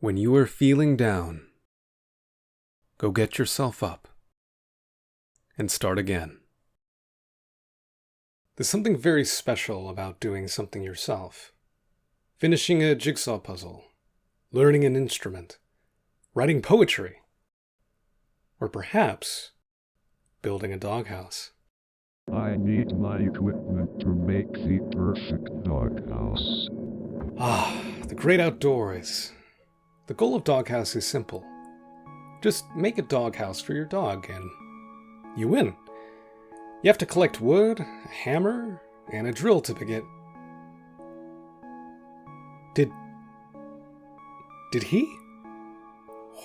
When you are feeling down, go get yourself up and start again. There's something very special about doing something yourself. Finishing a jigsaw puzzle, learning an instrument, writing poetry, or perhaps building a doghouse. I need my equipment to make the perfect doghouse. The great outdoors. The goal of Doghouse is simple. Just make a doghouse for your dog and you win. You have to collect wood, a hammer, and a drill to begin. Did he?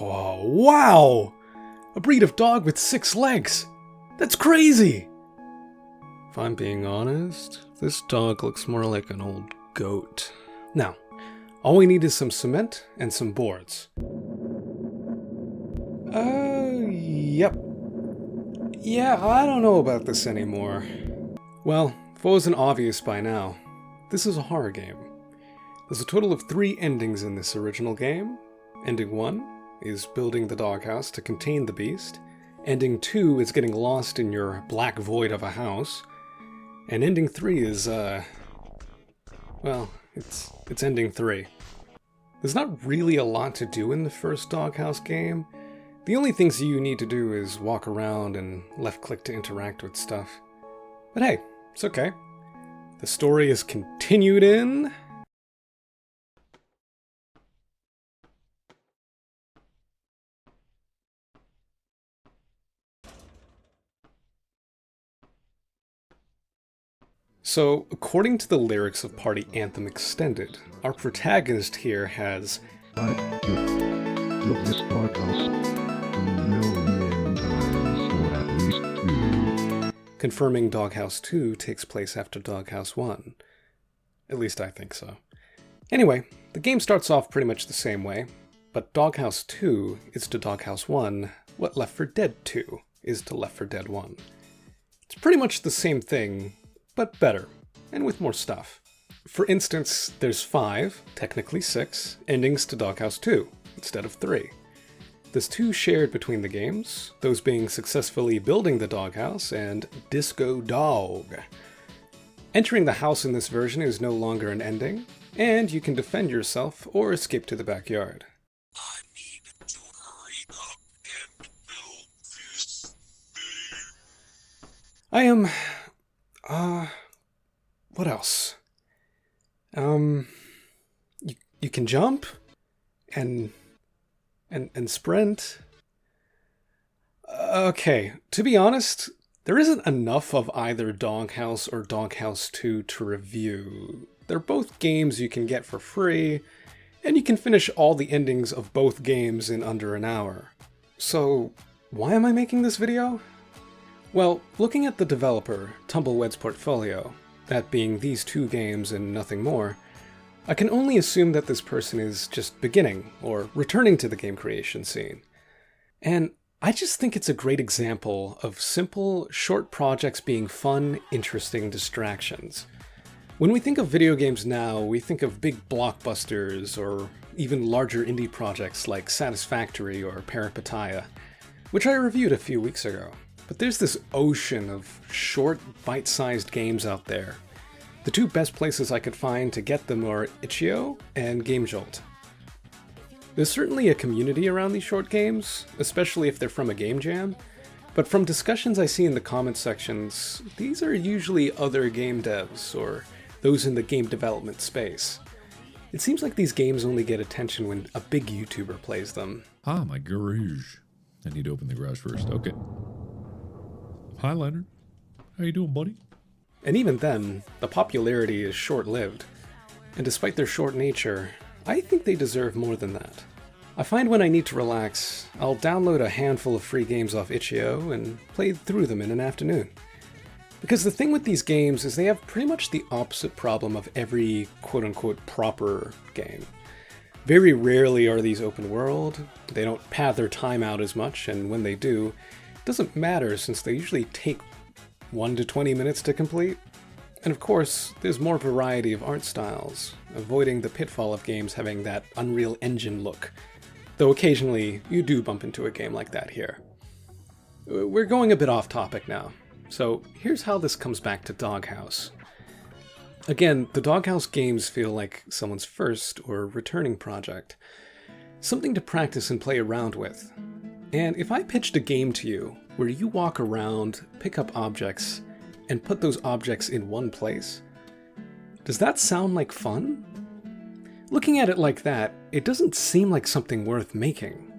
Oh, wow! A breed of dog with 6 legs! That's crazy! If I'm being honest, this dog looks more like an old goat. Now, all we need is some cement and some boards. Yep. Yeah, I don't know about this anymore. Well, if it wasn't obvious by now, this is a horror game. There's a total of 3 endings in this original game. Ending 1 is building the doghouse to contain the beast. Ending 2 is getting lost in your black void of a house. And ending 3 is, well, it's ending 3. There's not really a lot to do in the first Doghouse game. The only things you need to do is walk around and left click to interact with stuff. But hey, it's okay. The story is continued in... So, according to the lyrics of Party Anthem Extended, our protagonist here has I built this doghouse a million times, or at least 2. confirming Doghouse 2 takes place after Doghouse 1. At least I think so. Anyway, the game starts off pretty much the same way, but Doghouse 2 is to Doghouse 1 what Left 4 Dead 2 is to Left 4 Dead 1. It's pretty much the same thing, but better, and with more stuff. For instance, there's 5, technically 6, endings to Doghouse 2, instead of 3. There's 2 shared between the games, those being successfully building the doghouse and Disco Dog. Entering the house in this version is no longer an ending, and you can defend yourself or escape to the backyard. I need to hurry up and build this thing. I am... what else? You can jump, and sprint. Okay, to be honest, there isn't enough of either Doghouse or Doghouse 2 to review. They're both games you can get for free, and you can finish all the endings of both games in under an hour. So, why am I making this video? Well, looking at the developer, Tumblewed's portfolio, that being these 2 games and nothing more, I can only assume that this person is just beginning, or returning to the game creation scene. And I just think it's a great example of simple, short projects being fun, interesting distractions. When we think of video games now, we think of big blockbusters, or even larger indie projects like Satisfactory or Peripetia, which I reviewed a few weeks ago. But there's this ocean of short, bite-sized games out there. The 2 best places I could find to get them are Itch.io and GameJolt. There's certainly a community around these short games, especially if they're from a game jam, but from discussions I see in the comment sections, these are usually other game devs, or those in the game development space. It seems like these games only get attention when a big YouTuber plays them. Ah, my garage. I need to open the garage first. Okay. Hi, Leonard. How you doing, buddy? And even then, the popularity is short-lived. And despite their short nature, I think they deserve more than that. I find when I need to relax, I'll download a handful of free games off Itch.io and play through them in an afternoon. Because the thing with these games is they have pretty much the opposite problem of every quote-unquote proper game. Very rarely are these open world, they don't pad their time out as much, and when they do, it doesn't matter since they usually take 1 to 20 minutes to complete. And of course, there's more variety of art styles, avoiding the pitfall of games having that Unreal Engine look, though occasionally you do bump into a game like that here. We're going a bit off topic now, so here's how this comes back to Doghouse. Again, the Doghouse games feel like someone's first or returning project, something to practice and play around with. And if I pitched a game to you where you walk around, pick up objects, and put those objects in one place, does that sound like fun? Looking at it like that, it doesn't seem like something worth making,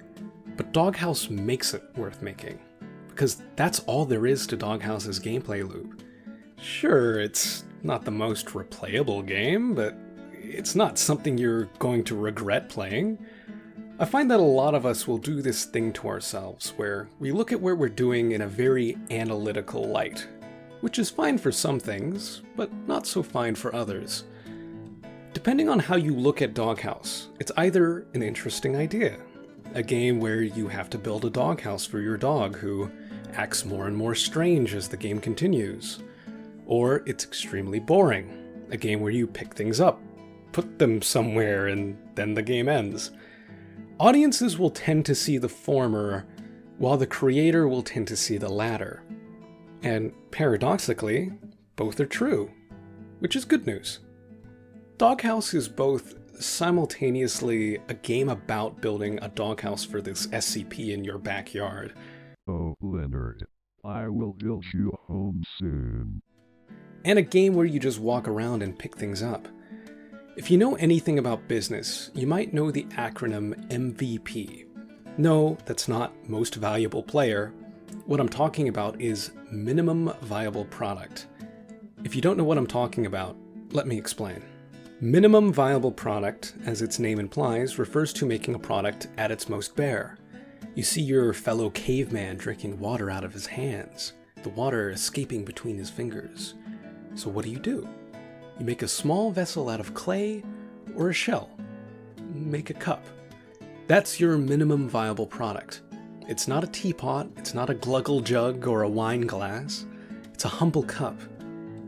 but Doghouse makes it worth making, because that's all there is to Doghouse's gameplay loop. Sure, it's not the most replayable game, but it's not something you're going to regret playing. I find that a lot of us will do this thing to ourselves, where we look at what we're doing in a very analytical light, which is fine for some things, but not so fine for others. Depending on how you look at Doghouse, it's either an interesting idea, a game where you have to build a doghouse for your dog who acts more and more strange as the game continues, or it's extremely boring, a game where you pick things up, put them somewhere, and then the game ends. Audiences will tend to see the former, while the creator will tend to see the latter. And paradoxically, both are true, which is good news. Doghouse is both simultaneously a game about building a doghouse for this SCP in your backyard. Oh, Leonard, I will build you a home soon. And a game where you just walk around and pick things up. If you know anything about business, you might know the acronym MVP. No, that's not Most Valuable Player. What I'm talking about is Minimum Viable Product. If you don't know what I'm talking about, let me explain. Minimum Viable Product, as its name implies, refers to making a product at its most bare. You see your fellow caveman drinking water out of his hands, the water escaping between his fingers. So what do? You make a small vessel out of clay or a shell. Make a cup. That's your minimum viable product. It's not a teapot, it's not a gluggle jug or a wine glass. It's a humble cup.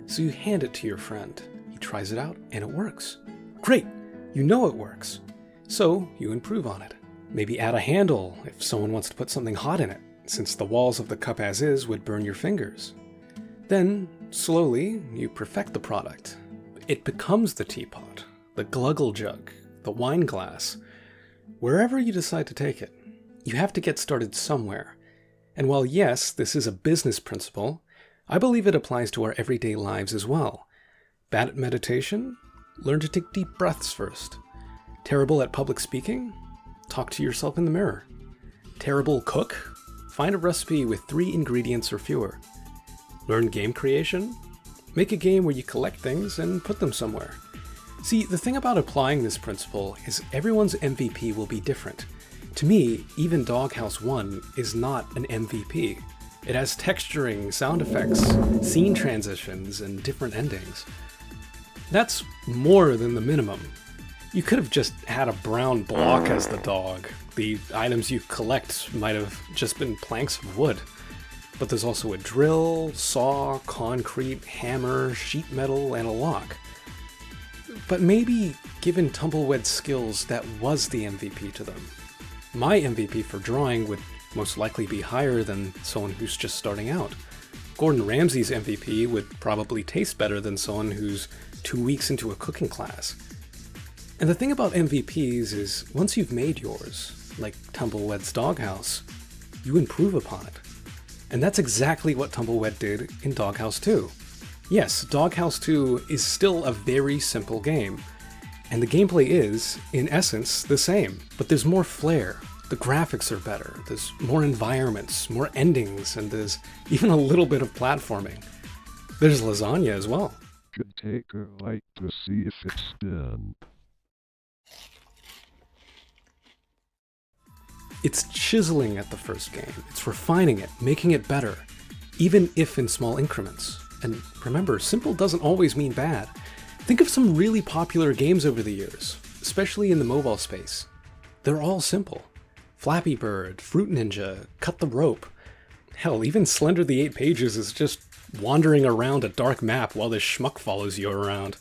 So you hand it to your friend. He tries it out and it works. Great! You know it works. So you improve on it. Maybe add a handle if someone wants to put something hot in it, since the walls of the cup as is would burn your fingers. Then, slowly, you perfect the product. It becomes the teapot, the gluggle jug, the wine glass, wherever you decide to take it. You have to get started somewhere. And while yes, this is a business principle, I believe it applies to our everyday lives as well. Bad at meditation? Learn to take deep breaths first. Terrible at public speaking? Talk to yourself in the mirror. Terrible cook? Find a recipe with 3 ingredients or fewer. Learn game creation? Make a game where you collect things and put them somewhere. See, the thing about applying this principle is everyone's MVP will be different. To me, even Doghouse 1 is not an MVP. It has texturing, sound effects, scene transitions, and different endings. That's more than the minimum. You could have just had a brown block as the dog. The items you collect might have just been planks of wood. But there's also a drill, saw, concrete, hammer, sheet metal, and a lock. But maybe, given Tumblewed's skills, that was the MVP to them. My MVP for drawing would most likely be higher than someone who's just starting out. Gordon Ramsay's MVP would probably taste better than someone who's 2 weeks into a cooking class. And the thing about MVPs is, once you've made yours, like Tumblewed's Doghouse, you improve upon it. And that's exactly what Tumblewed did in Doghouse 2. Yes, Doghouse 2 is still a very simple game, and the gameplay is, in essence, the same, but there's more flair. The graphics are better, there's more environments, more endings, and there's even a little bit of platforming. There's lasagna as well. Should take a bite to see if it's done. It's chiseling at the first game, it's refining it, making it better, even if in small increments. And remember, simple doesn't always mean bad. Think of some really popular games over the years, especially in the mobile space. They're all simple. Flappy Bird, Fruit Ninja, Cut the Rope. Hell, even Slender the 8 Pages is just wandering around a dark map while this schmuck follows you around.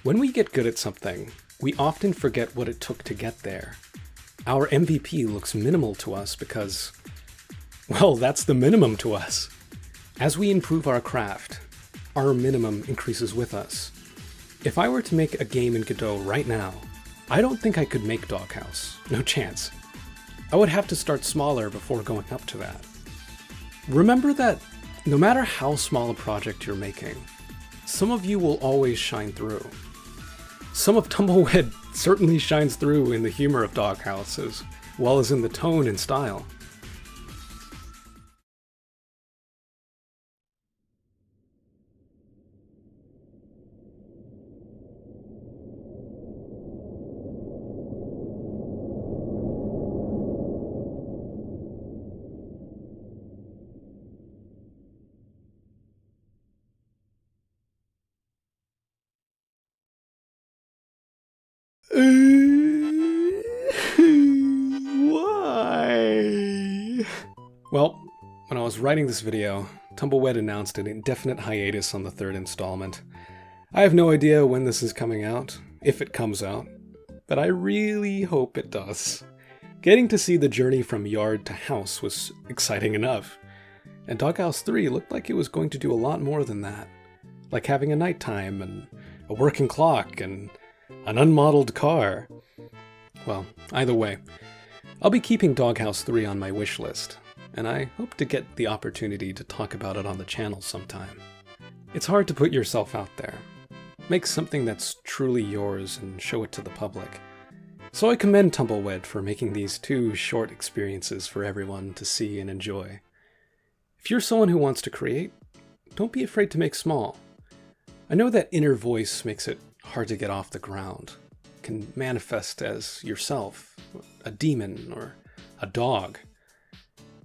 When we get good at something, we often forget what it took to get there. Our MVP looks minimal to us because, well, that's the minimum to us. As we improve our craft, our minimum increases with us. If I were to make a game in Godot right now, I don't think I could make Doghouse. No chance. I would have to start smaller before going up to that. Remember that no matter how small a project you're making, some of you will always shine through. Some of Tumbleweed certainly shines through in the humor of Doghouse as well as in the tone and style. Why? Well, when I was writing this video, Tumbleweed announced an indefinite hiatus on the third installment. I have no idea when this is coming out, if it comes out, but I really hope it does. Getting to see the journey from yard to house was exciting enough, and Doghouse 3 looked like it was going to do a lot more than that, like having a nighttime and a working clock and an unmodeled car. Well, either way, I'll be keeping Doghouse 3 on my wish list, and I hope to get the opportunity to talk about it on the channel sometime. It's hard to put yourself out there. Make something that's truly yours and show it to the public. So I commend Tumbleweed for making these 2 short experiences for everyone to see and enjoy. If you're someone who wants to create, don't be afraid to make small. I know that inner voice makes it hard to get off the ground. It can manifest as yourself, a demon, or a dog.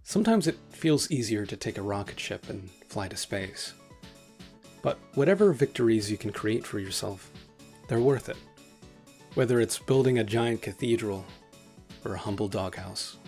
Sometimes it feels easier to take a rocket ship and fly to space. But whatever victories you can create for yourself, they're worth it. Whether it's building a giant cathedral or a humble doghouse.